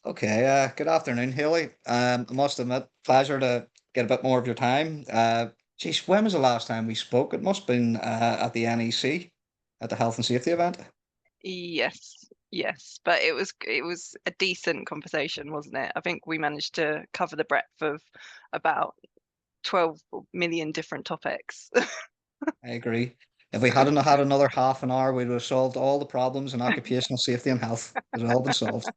Okay, good afternoon, Haley. I must admit, pleasure to get a bit more of your time. Geez, when was the last time we spoke? It must have been at the NEC, at the health and safety event. Yes, yes, but it was a decent conversation, wasn't it? I think we managed to cover the breadth of about 12 million different topics. I agree. If we hadn't have had another half an hour, we'd have solved all the problems in occupational safety and health. It would all been solved.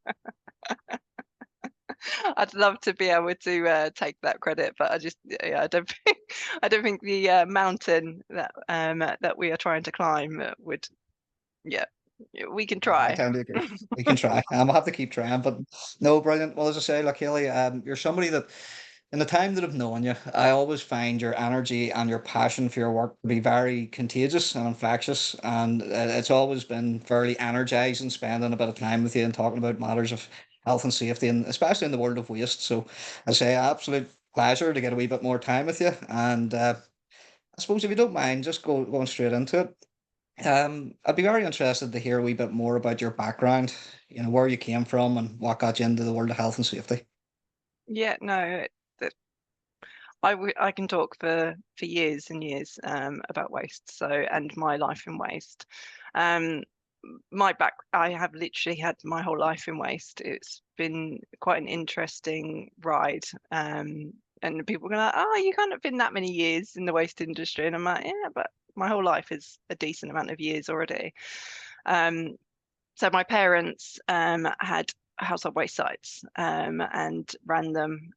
I'd love to be able to take that credit, but yeah, I don't think the mountain that we are trying to climb would. Yeah, we can I try. totally agree. We can try. We'll have to keep trying. But no, brilliant. Well, as I say, like Haley, you're somebody that in the time that I've known you, I always find your energy and your passion for your work to be very contagious and infectious. And it's always been fairly energizing spending a bit of time with you and talking about matters of health and safety, and especially in the world of waste. So I say, absolute pleasure to get a wee bit more time with you. And I suppose if you don't mind, just going straight into it. I'd be very interested to hear a wee bit more about your background, where you came from and what got you into the world of health and safety. Yeah, no, that I can talk for years and years about waste. So and my life in waste. Um, I have literally had my whole life in waste. It's been quite an interesting ride. And people are like, oh, you can't have been that many years in the waste industry. And I'm like, yeah, but my whole life is a decent amount of years already. Um, so my parents had household waste sites and ran them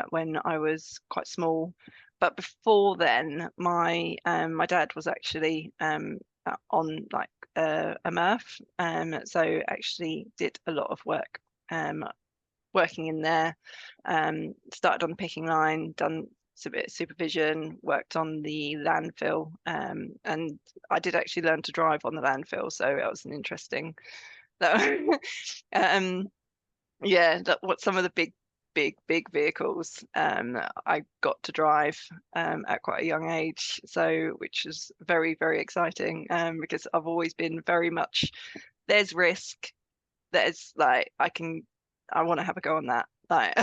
when I was quite small. But before then, my dad was actually on like a MRF, so actually did a lot of work working in there. Started on the picking line, done a bit of supervision, worked on the landfill, and I did actually learn to drive on the landfill, so that was an interesting that um yeah, that what some of the big vehicles I got to drive at quite a young age, so which is very exciting because I've always been very much there's risk, there's like I want to have a go on that. Like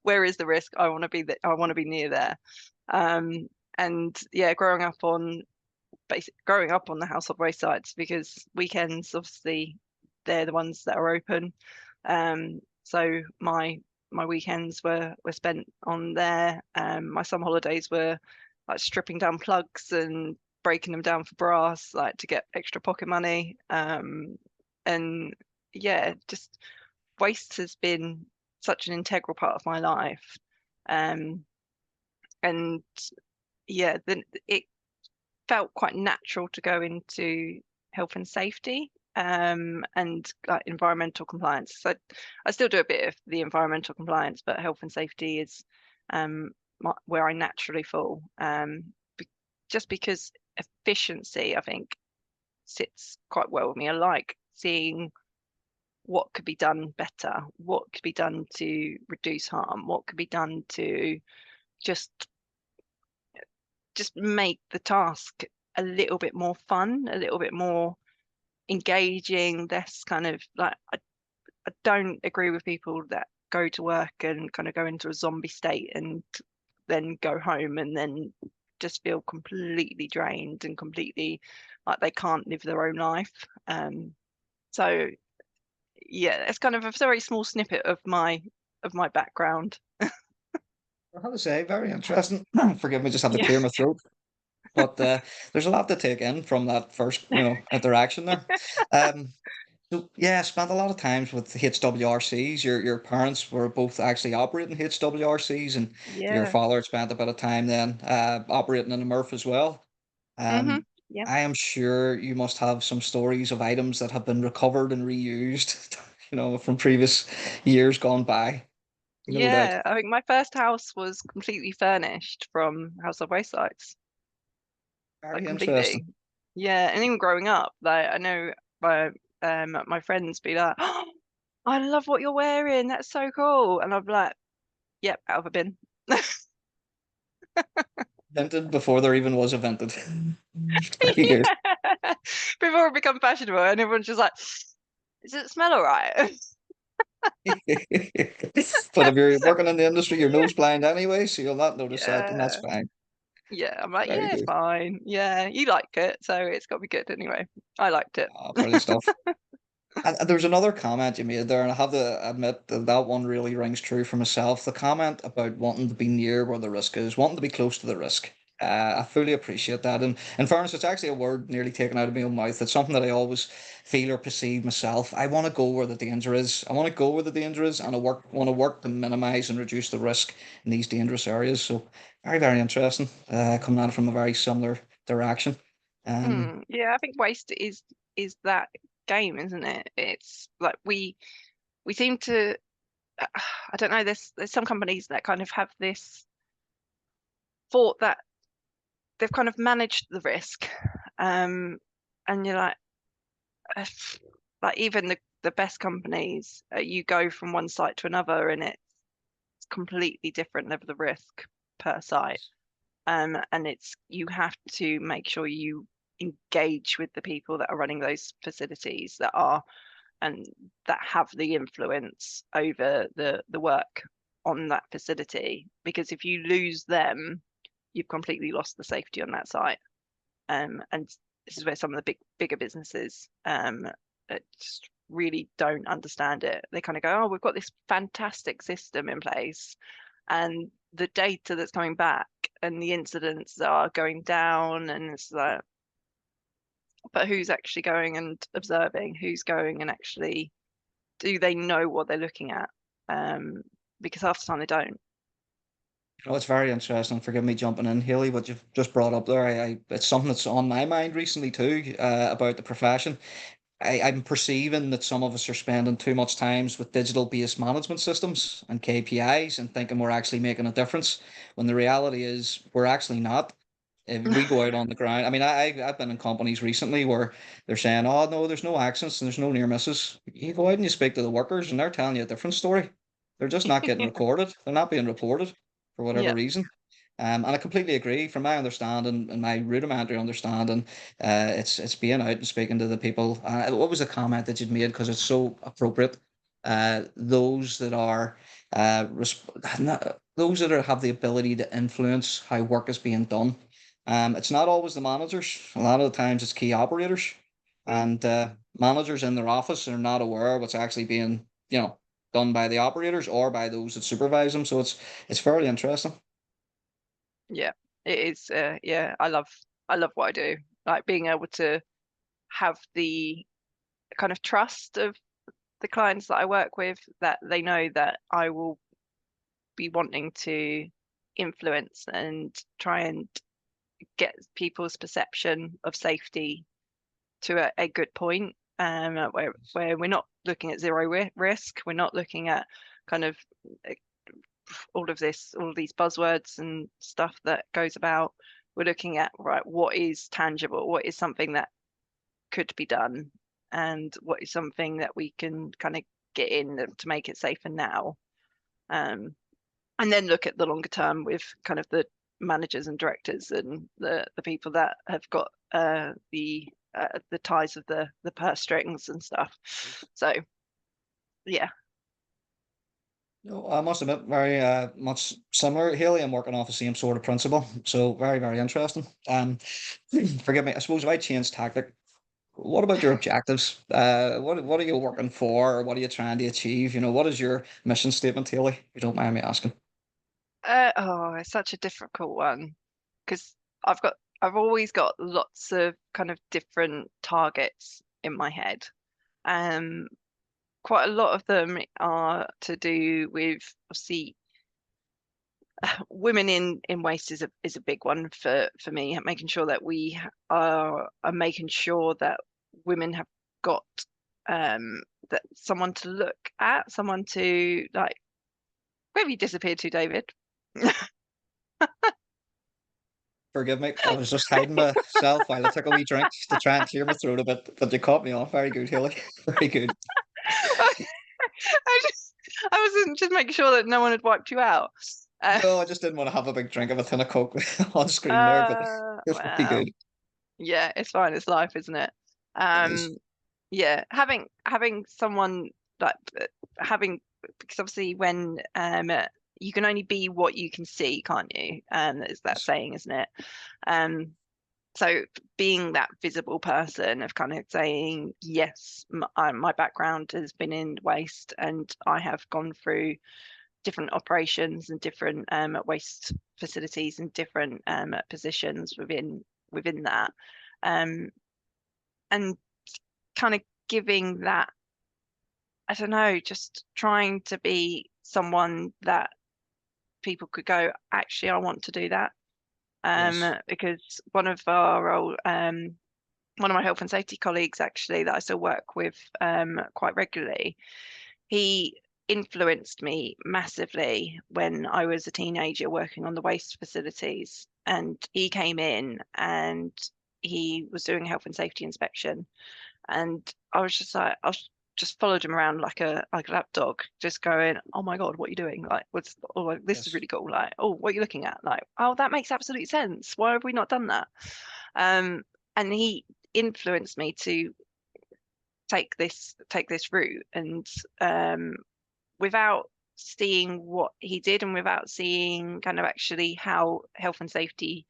where is the risk? I want to be near there. Um and yeah, growing up on the household waste sites because weekends obviously they're the ones that are open. So my weekends were spent on there. My summer holidays were like stripping down plugs and breaking them down for brass, like to get extra pocket money. And yeah, just waste has been such an integral part of my life. Um, and yeah, then it felt quite natural to go into health and safety and like environmental compliance. So I still do a bit of the environmental compliance, but health and safety is um, where I naturally fall. Be just because efficiency, I think, sits quite well with me. I like seeing what could be done better, what could be done to reduce harm, what could be done to just make the task a little bit more fun, a little bit more engaging. Less kind of like I don't agree with people that go to work and kind of go into a zombie state and then go home and then just feel completely drained and completely like they can't live their own life. So yeah, it's kind of a very small snippet of my background. I have to say, very interesting. Forgive me, just have to Yeah. clear my throat. But there's a lot to take in from that first, interaction there. Um, so yeah, I spent a lot of times with HWRCs. Your parents were both actually operating HWRCs, and your Yeah. father had spent a bit of time then operating in a MRF as well. Hmm. Um, Yeah. I am sure you must have some stories of items that have been recovered and reused, from previous years gone by. No doubt. Yeah. I think my first house was completely furnished from household waste sites. Like Very interesting. completely. Yeah, and even growing up, like I know my friends be like, "Oh, I love what you're wearing. That's so cool." And I'm like, "Yep, out of a bin." Invented before there even was invented. Very good. Yeah. Before it become fashionable, and everyone's just like, "Does it smell all right?" But if you're working in the industry, you're nose blind anyway, so you'll not notice that, and that's Yeah. fine. Yeah. I'm like, Very yeah, it's good. fine. Yeah, you like it, so it's got to be good anyway. I liked it. Brilliant stuff. And there's another comment you made there, and I have to admit that that one really rings true for myself. The comment about wanting to be near where the risk is, wanting to be close to the risk. I fully appreciate that. And in fairness, it's actually a word nearly taken out of my own mouth. It's something that I always feel or perceive myself. I want to go where the danger is. I want to go where the danger is, and want to work to minimize and reduce the risk in these dangerous areas. So very, very interesting. Coming at it from a very similar direction. Um, Yeah, I think waste is that game, isn't it? It's like we seem to I don't know, there's some companies that kind of have this thought that they've kind of managed the risk. And you're like, uh, like even the best companies, you go from one site to another and it's completely different level of risk per site. And it's you have to make sure you engage with the people that are running those facilities that are and that have the influence over the work on that facility. Because if you lose them, you've completely lost the safety on that site. And this is where some of the bigger businesses just really don't understand it. They kind of go, "Oh, we've got this fantastic system in place," and the data that's coming back and the incidents that are going down, and it's like, but who's actually going and observing? Who's going and actually do they know what they're looking at? Because half the time they don't. it's very interesting. Forgive me jumping in, Haley, what you've just brought up there. It's something that's on my mind recently too, about the profession. I'm perceiving that some of us are spending too much time with digital based management systems and KPIs and thinking we're actually making a difference when the reality is we're actually not. If we go out on the ground, I mean, I've been in companies recently where they're saying, "Oh no, there's no accidents and there's no near misses." You go out and you speak to the workers, and they're telling you a different story. They're just not getting recorded. They're not being reported for whatever Yeah. reason. And I completely agree. From my understanding and my rudimentary understanding, it's being out and speaking to the people. What was the comment that you'd made? Because it's so appropriate. Those that are those that have the ability to influence how work is being done. It's not always the managers. A lot of the times it's key operators, Mm. and managers in their office are not aware of what's actually being, done by the operators or by those that supervise them. So it's fairly interesting. Yeah. It is. Yeah. I love what I do. Like being able to have the kind of trust of the clients that I work with that they know that I will be wanting to influence and try and get people's perception of safety to a good point, where we're not looking at zero risk, we're not looking at kind of uh, all of these buzzwords and stuff that goes about. We're looking at, right, what is tangible, what is something that could be done, and what is something that we can kind of get in to make it safer now. Um, and then look at the longer term with kind of the managers and directors and the people that have got the ties of the purse strings and stuff. So yeah. No, I must admit, very much similar. Haley, I'm working off the same sort of principle, so very, very interesting. Forgive me. I suppose if I change tactic, what about your objectives? What are you working for? Or what are you trying to achieve? What is your mission statement, Haley? If you don't mind me asking. Oh, it's such a difficult one because I've always got lots of kind of different targets in my head. Um, Quite a lot of them are to do with obviously women in waste is a big one for me, making sure that we are making sure that women have got that someone to look at, someone to like. Where have you disappeared to, David? Forgive me. I was just hiding myself while I took a wee drink to try and clear my throat a bit, but you caught me off. Very good, Haley. Very good. I just I wasn't just making sure that no one had wiped you out. Uh, No, I just didn't want to have a big drink of a tin of Coke on screen there, but it's very well, good. yeah, it's fine. It's life, isn't it? It is. Um, yeah, having someone like because obviously when you can only be what you can see, can't you? There's that Yes. saying, isn't it? Um, so being that visible person of kind of saying, yes, my background has been in waste, and I have gone through different operations and different waste facilities and different positions within that, um, and kind of giving that, I don't know, just trying to be someone that people could go, actually, I want to do that. Yes. Because one of my health and safety colleagues, actually, that I still work with quite regularly, he influenced me massively when I was a teenager working on the waste facilities. And he came in and he was doing a health and safety inspection. And I was just like, I was just followed him around like a lap dog, just going, "Oh my God, what are you doing? Like, like, this is Yes. really cool. Like, oh, what are you looking at? Like, oh, that makes absolute sense. Why have we not done that?" Um, and he influenced me to take this route, and without seeing what he did and without seeing kind of actually how health and safety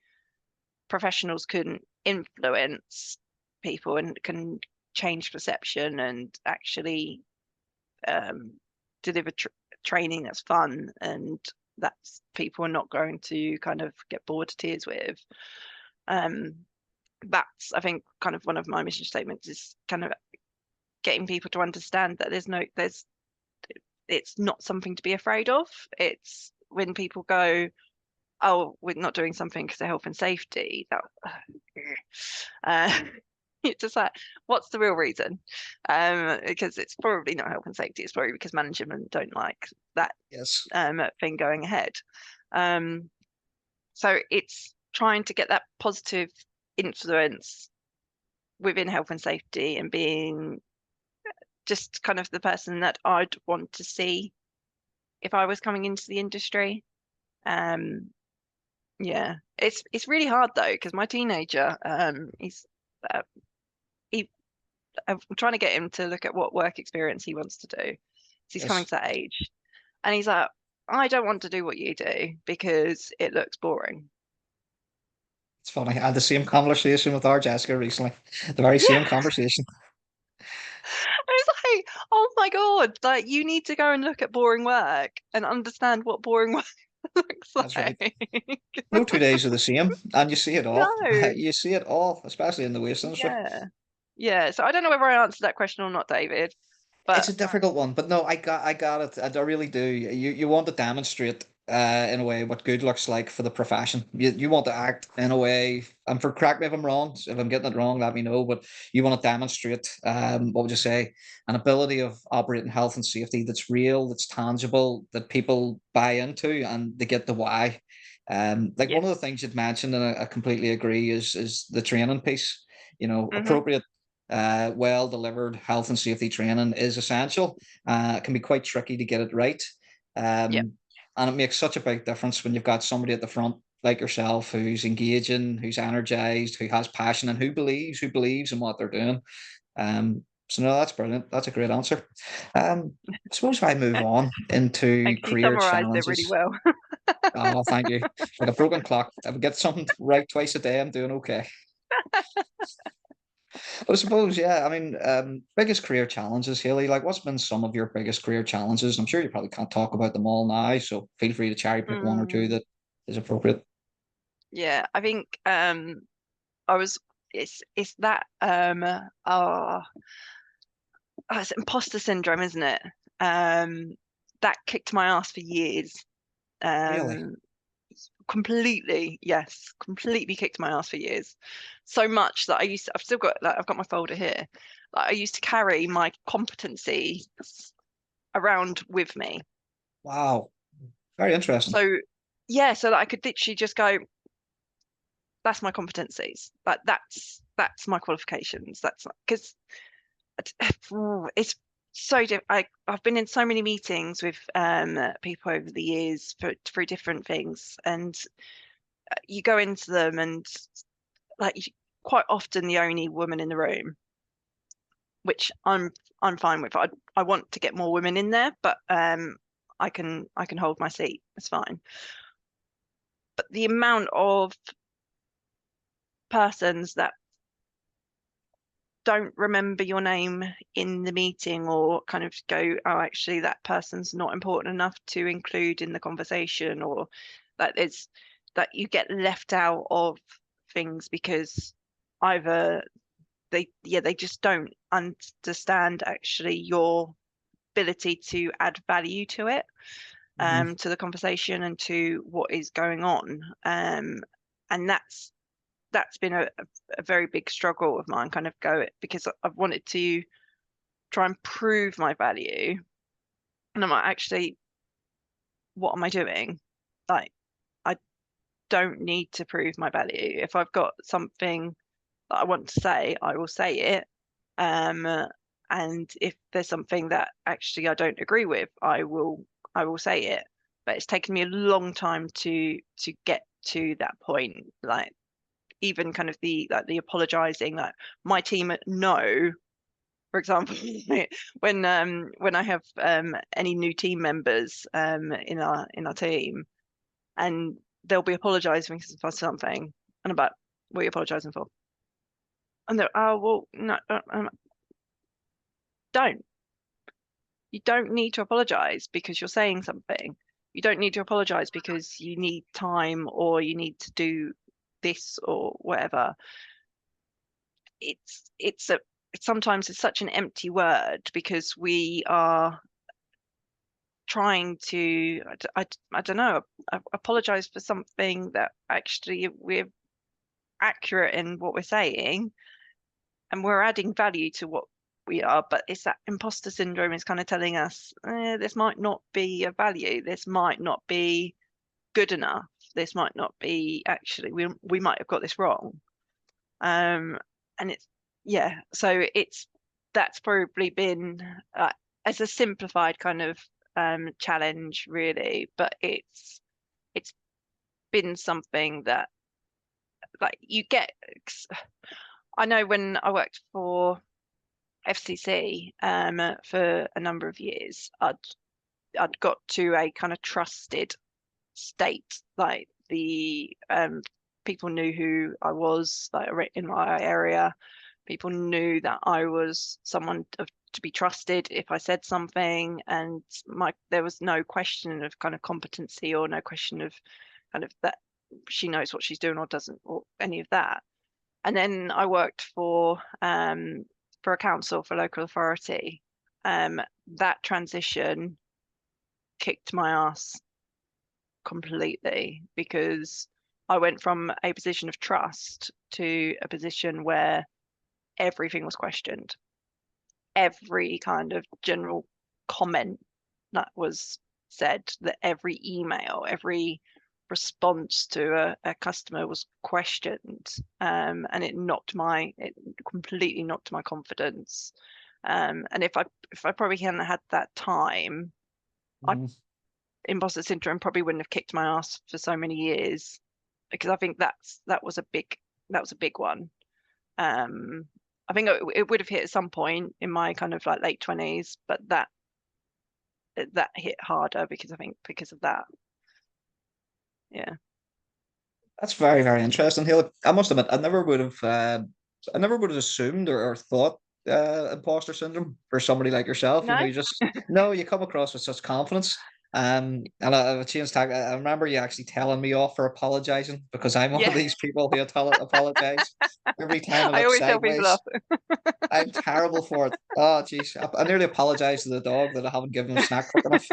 professionals can influence people and can change perception and actually um, deliver training that's fun and that's people are not going to kind of get bored to tears with. Um, that's, I think, kind of one of my mission statements, is kind of getting people to understand that it's not something to be afraid of. It's when people go, oh, we're not doing something because of health and safety. That uh, it's just like, what's the real reason? Because it's probably not health and safety. It's probably because management don't like that Yes. thing going ahead. So it's trying to get that positive influence within health and safety and being just kind of the person that I'd want to see if I was coming into the industry. Um, yeah, it's really hard though, because my teenager, uh, he I'm trying to get him to look at what work experience he wants to do. 'Cause he's coming Yes. to that age, and he's like, I don't want to do what you do because it looks boring. It's funny. I had the same conversation with our Jessica recently. The very same Yeah, conversation. I was like, oh my God, like you need to go and look at boring work and understand what boring work looks That's right. like. No 2 days are the same, and you see it all. No, You see it all, especially in the waste industry. yeah, yeah. So I don't know whether I answered that question or not, David, It's but a difficult one, but no, I got it. I really do. You want to demonstrate in a way what good looks like for the profession. You want to act in a way, and for correct me if I'm wrong. If I'm getting it wrong, let me know. But you want to demonstrate what would you say, an ability of operating health and safety that's real, that's tangible, that people buy into, and they get the why. Like yeah, one of the things you'd mentioned, and I completely agree, is the training piece. You know, hmm, appropriate well delivered health and safety training is essential. It can be quite tricky to get it right. yeah, Um, and it makes such a big difference when you've got somebody at the front like yourself who's engaging, who's energized, who has passion, and who believes in what they're doing. So no, that's brilliant. That's a great answer. I suppose if I move on into thanks. You career summarised it really challenges. well. Oh, thank you. Like a broken clock. If I get something right twice a day, I'm doing okay. I suppose, yeah. I mean, biggest career challenges, Haley. Like, what's been some of your biggest career challenges? I'm sure you probably can't talk about them all now, so feel free to cherry pick one or two Mm, that is appropriate. yeah, I think I was it's that it's imposter syndrome, isn't it? Um, that kicked my ass for years. Really? Um, completely, yes, completely kicked my ass for years. So much that I've still got, like, I've got my folder here. Like, I used to carry my competency around with me. Wow. Very interesting. So yeah, so that I could literally just go, that's my competencies. Like that's my qualifications. That's because it's so I've been in so many meetings with people over the years through different things, and you go into them and like quite often the only woman in the room, which I'm fine with. I want to get more women in there, but I can hold my seat. It's fine. But the amount of persons that don't remember your name in the meeting, or kind of go, oh, actually that person's not important enough to include in the conversation, or that it's that you get left out of things because either they just don't understand actually your ability to add value to it, Mhm. to the conversation and to what is going on. And that's been a very big struggle of mine, kind of go it, because I've wanted to try and prove my value. And I'm like, actually, what am I doing? Like, I don't need to prove my value. If I've got something that I want to say, I will say it. Um, and if there's something that actually I don't agree with, I will say it. But it's taken me a long time to get to that point. Like, even kind of the apologizing, like my team know, for example, when I have any new team members in our team, and they'll be apologizing for something, and I'm like, what are you apologizing for? And they're, oh well, no, don't. You don't need to apologize because you're saying something. You don't need to apologize because you need time or you need to do this or whatever. It's a sometimes it's such an empty word because we are trying to, I don't know, apologize for something that actually we're accurate in what we're saying, and we're adding value to what we are, but it's that imposter syndrome is kind of telling us, this might not be a value, this might not be good enough, this might not be, actually we might have got this wrong. And it's, yeah, so it's, that's probably been as a simplified kind of challenge really, but it's been something that, like, you get, I know when I worked for FCC for a number of years, I'd got to a kind of trusted state. Like, the people knew who I was, like in my area. People knew that I was someone to be trusted if I said something, and there was no question of kind of competency, or no question of kind of that she knows what she's doing or doesn't, or any of that. And then I worked for a council, for local authority. That transition kicked my ass completely, because I went from a position of trust to a position where everything was questioned. Every kind of general comment that was said, that every email, every response to a customer was questioned, and it completely knocked my confidence. And if I probably hadn't had that time, I Mhm. imposter syndrome probably wouldn't have kicked my ass for so many years, because I think that was a big one. Um, I think it would have hit at some point in my kind of like late 20s, but that hit harder because I think because of that. Yeah. That's very, very interesting. Haley, I must admit, I never would have assumed or thought imposter syndrome for somebody like yourself. You know, No? you just no, you come across with such confidence. And I changed tag. I remember you actually telling me off for apologizing, because I'm one of Yeah. these people who apologize every time I I look always tell people sideways. off. I'm terrible for it. Oh, jeez, I nearly apologized to the dog that I haven't given him a snack quick enough.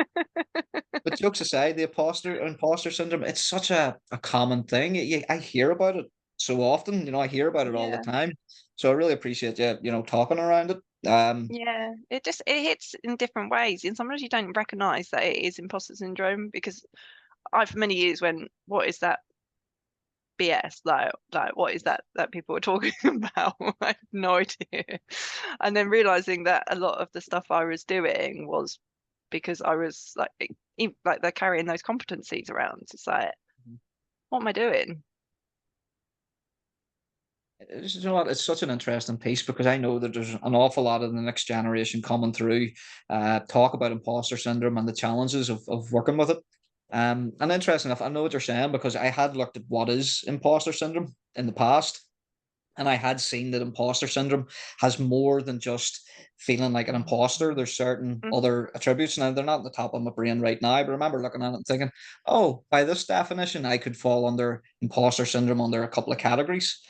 But jokes aside, the imposter syndrome, it's such a common thing. I hear about it so often, I hear about it all the Yeah. time. So I really appreciate you talking around it. Yeah. It hits in different ways. And sometimes you don't recognize that it is imposter syndrome, because I for many years went, what is that BS? Like what is that people are talking about? I have no idea. And then realizing that a lot of the stuff I was doing was because I was like they're carrying those competencies around. It's like, what am I doing? You know what? It's such an interesting piece because I know that there's an awful lot of the next generation coming through, talk about imposter syndrome and the challenges of working with it. And interesting enough, I know what you're saying because I had looked at what is imposter syndrome in the past, and I had seen that imposter syndrome has more than just feeling like an imposter. There's certain Mhm. other attributes. Now they're not at the top of my brain right now, but I remember looking at it and thinking, oh, by this definition, I could fall under imposter syndrome under a couple of categories.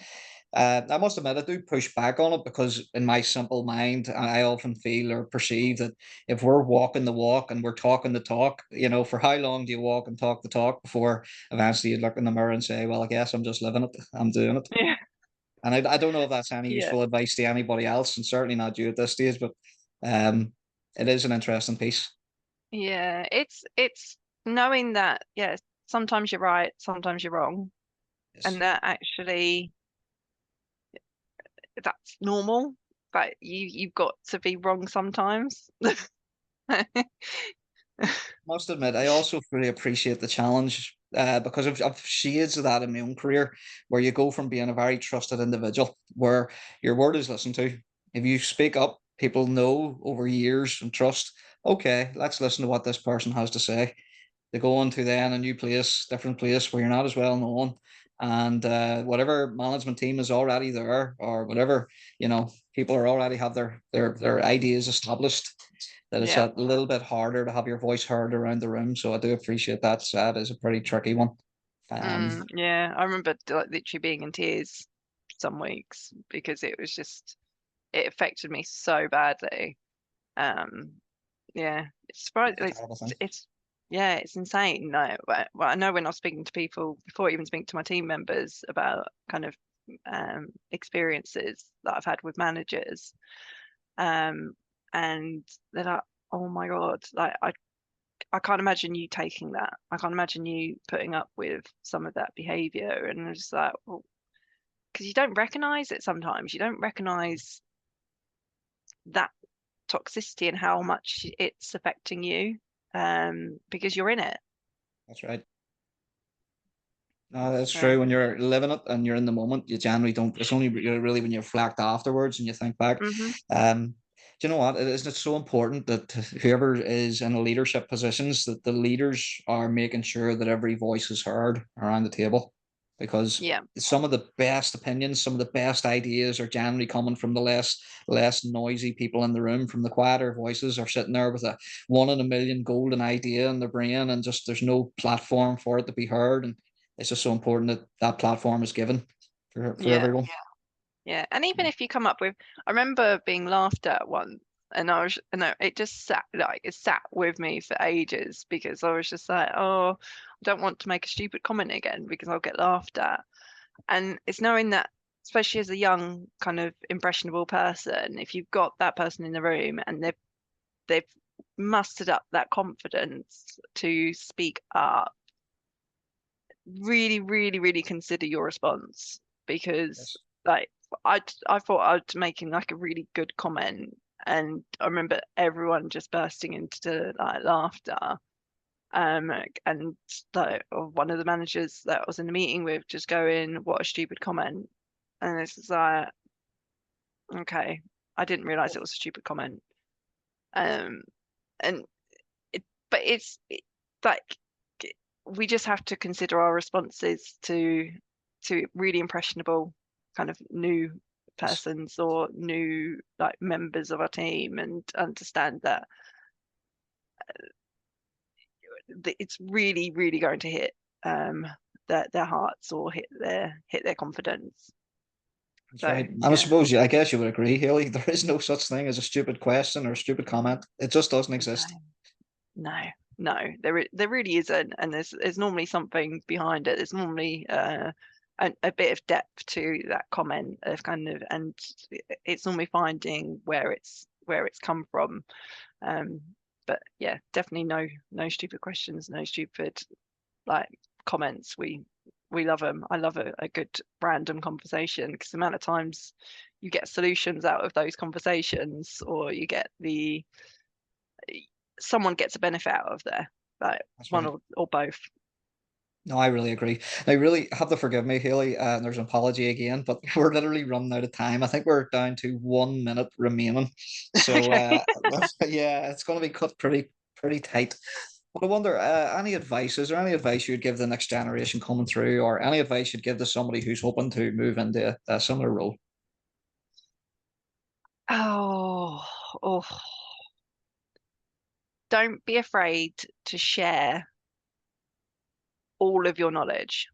I must admit, I do push back on it because, in my simple mind, I often feel or perceive that if we're walking the walk and we're talking the talk, for how long do you walk and talk the talk before eventually you look in the mirror and say, well, I guess I'm just living it, I'm doing it. Yeah, And I don't know if that's any yeah, useful advice to anybody else, and certainly not you at this stage, but um, it is an interesting piece. yeah. It's knowing that, yeah, sometimes you're right, sometimes you're wrong, and Yes, that actually that's normal. But you've got to be wrong sometimes. must admit, I also really appreciate the challenge because of shades of that in my own career, where you go from being a very trusted individual, where your word is listened to. If you speak up, people know over years and trust. Okay, let's listen to what this person has to say. They go on to then a new place, different place where you're not as well known, and whatever management team is already there, or whatever people are already have their ideas established. That it's Yeah. a little bit harder to have your voice heard around the room. So I do appreciate that. That is a pretty tricky one. Um, Yeah, I remember like literally being in tears some weeks because it was just it affected me so badly. Um, yeah, it's surprising. it's a terrible thing. It's yeah, it's insane. No, but well, I know when I was speaking to people before, even speaking to my team members about kind of experiences that I've had with managers, um, and they're like, "Oh my God, like I can't imagine you taking that. I can't imagine you putting up with some of that behavior." And I'm just like, well, because you don't recognize it sometimes. You don't recognize that toxicity and how much it's affecting you because you're in it. That's right. No, that's So, true. When you're living it and you're in the moment, you generally don't. It's only really when you reflect afterwards and you think back. hmm Do you know what? It's so important that whoever is in leadership positions, that the leaders are making sure that every voice is heard around the table, because yeah, some of the best opinions, some of the best ideas are generally coming from the less noisy people in the room. From the quieter voices are sitting there with a one in a million golden idea in their brain, and just there's no platform for it to be heard. And it's just so important that that platform is given for yeah, everyone. yeah. And even if you come up with, I remember being laughed at once, and I was, no, it just sat like it sat with me for ages because I was just like, oh, I don't want to make a stupid comment again because I'll get laughed at. And it's knowing that, especially as a young kind of impressionable person, if you've got that person in the room and they've mustered up that confidence to speak up, really, really, really consider your response because Yes. like I thought I'd making like a really good comment and I remember everyone just bursting into like laughter. Um, and like one of the managers that I was in the meeting with just going, "What a stupid comment." And it's just like, okay, I didn't realize it was a stupid comment. Um, and but like we just have to consider our responses to really impressionable kind of new Yes. persons or new like members of our team and understand that it's really really going to hit um their hearts or hit their confidence. That's So right. And I yeah, suppose, I guess you would agree, Haley, there is no such thing as a stupid question or a stupid comment. It just doesn't exist. no, no, no, there really isn't, and there's normally something behind it. There's normally a bit of depth to that comment of kind of, and it's normally finding where it's come from. Um, but yeah, definitely no stupid questions, no stupid like comments. We love them. I love a good random conversation because the amount of times you get solutions out of those conversations, or you get the someone gets a benefit out of there, like That's one right. or both. No, I really agree. I really have to forgive me, Haley. There's an apology again, but we're literally running out of time. I think we're down to 1 minute remaining. So Okay. yeah, it's going to be cut pretty tight. But I wonder, any advice? Is there any advice you'd give the next generation coming through, or any advice you'd give to somebody who's hoping to move into a similar role? Oh, oh, don't be afraid to share all of your knowledge.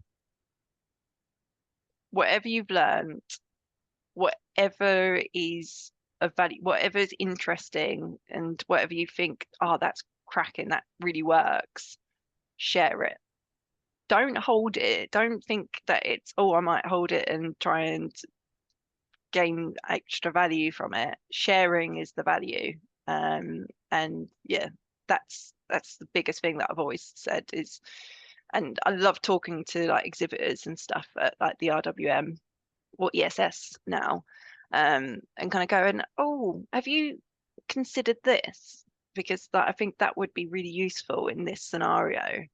Whatever you've learned, whatever is of value, whatever is interesting, and whatever you think, oh, that's cracking, that really works, share it. Don't hold it. Don't think that it's, oh, I might hold it and try and gain extra value from it. Sharing is the value. And yeah, that's the biggest thing that I've always said is, and I love talking to like exhibitors and stuff at like the RWM or ESS now, and kind of going, oh, have you considered this? Because that, I think that would be really useful in this scenario.